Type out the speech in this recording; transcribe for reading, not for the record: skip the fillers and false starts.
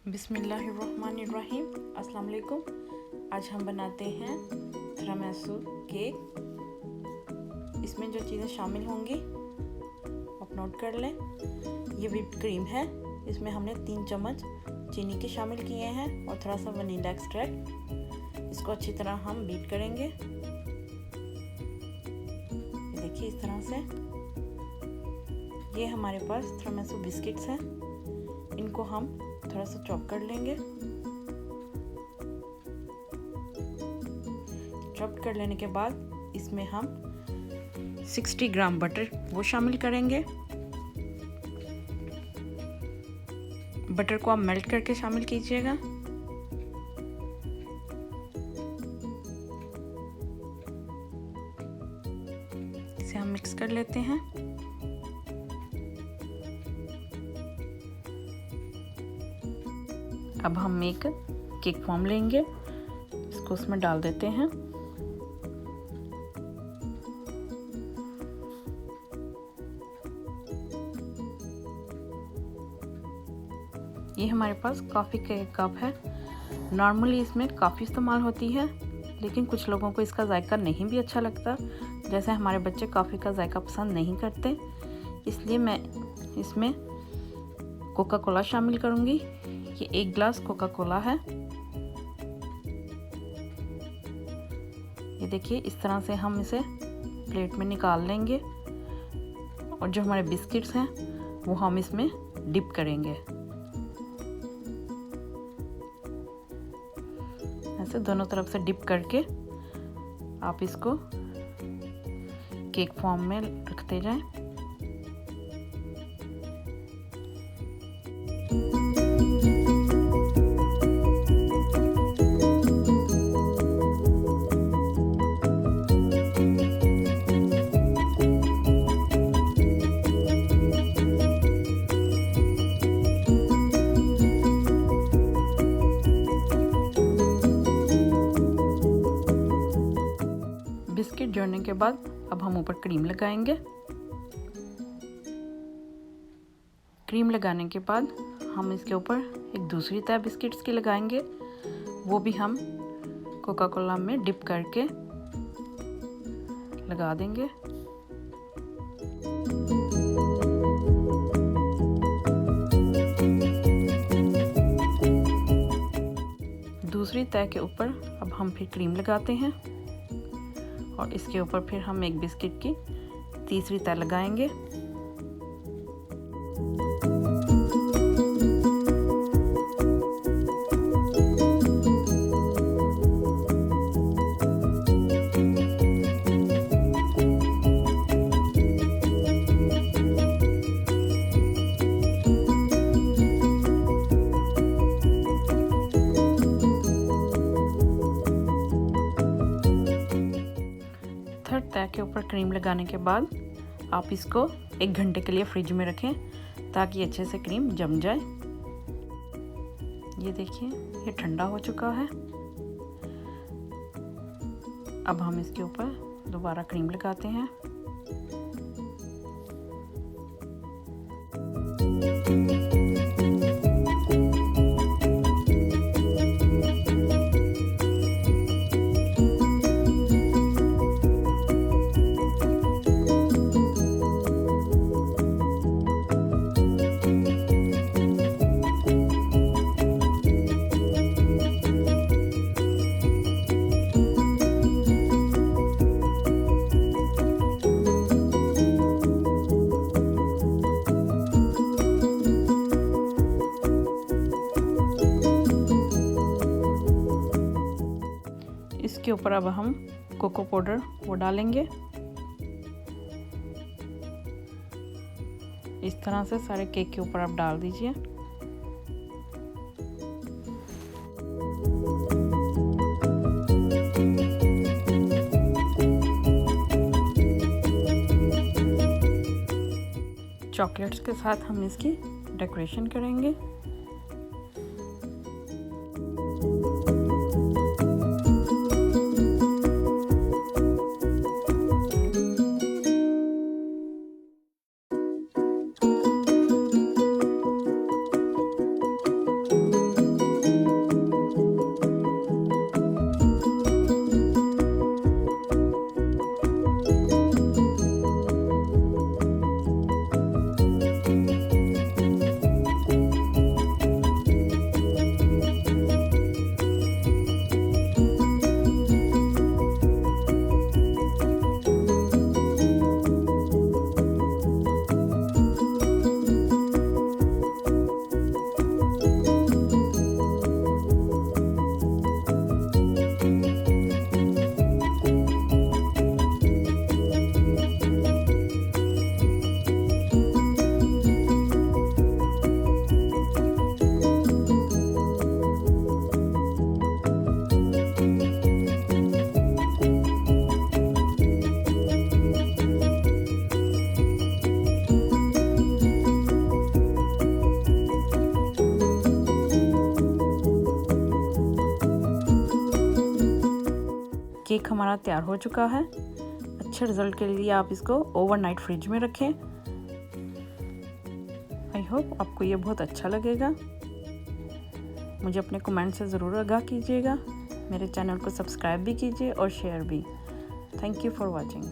बिस्मिल्लाहिर्रहमानिर्रहीम। अस्सलाम वालेकुम। आज हम बनाते हैं तिरामिसू केक। इसमें जो चीज़ें शामिल होंगी आप नोट कर लें। ये व्हिप्ड क्रीम है, इसमें हमने 3 चम्मच चीनी के शामिल किए हैं और थोड़ा सा वनीला एक्सट्रैक्ट। इसको अच्छी तरह हम बीट करेंगे। ये देखिए इस तरह से। ये हमारे पास तिरामिसू बिस्किट्स हैं, इनको हम थोड़ा सा चॉप कर लेंगे। चॉप कर लेने के बाद इसमें हम 60 ग्राम बटर वो शामिल करेंगे। बटर को आप मेल्ट करके शामिल कीजिएगा। इसे हम मिक्स कर लेते हैं। अब हम एक केक फॉर्म लेंगे, इसको उसमें डाल देते हैं। ये हमारे पास कॉफ़ी का एक कप है। नॉर्मली इसमें काफ़ी इस्तेमाल होती है, लेकिन कुछ लोगों को इसका जायका नहीं भी अच्छा लगता। जैसे हमारे बच्चे कॉफ़ी का जायका पसंद नहीं करते, इसलिए मैं इसमें कोका कोला शामिल करूँगी। ये 1 गिलास कोका कोला है। ये देखिए इस तरह से हम इसे प्लेट में निकाल लेंगे और जो हमारे बिस्किट्स हैं वो हम इसमें डिप करेंगे। ऐसे दोनों तरफ से डिप करके आप इसको केक फॉर्म में रखते जाएं। बिस्किट जोड़ने के बाद अब हम ऊपर क्रीम लगाएंगे। क्रीम लगाने के बाद हम इसके ऊपर एक दूसरी तह बिस्किट्स की लगाएंगे। वो भी हम कोका कोला में डिप करके लगा देंगे। दूसरी तह के ऊपर अब हम फिर क्रीम लगाते हैं और इसके ऊपर फिर हम एक बिस्किट की तीसरी तह लगाएंगे। थर्ड तह के ऊपर क्रीम लगाने के बाद आप इसको 1 घंटे के लिए फ्रिज में रखें ताकि अच्छे से क्रीम जम जाए। ये देखिए ये ठंडा हो चुका है। अब हम इसके ऊपर दोबारा क्रीम लगाते हैं। इसके ऊपर अब हम कोको पाउडर वो डालेंगे। इस तरह से सारे केक के ऊपर आप डाल दीजिए। चॉकलेट्स के साथ हम इसकी डेकोरेशन करेंगे। केक हमारा तैयार हो चुका है। अच्छे रिजल्ट के लिए आप इसको ओवरनाइट फ्रिज में रखें। आई होप आपको ये बहुत अच्छा लगेगा। मुझे अपने कमेंट से ज़रूर आगाह कीजिएगा। मेरे चैनल को सब्सक्राइब भी कीजिए और शेयर भी। Thank you for watching.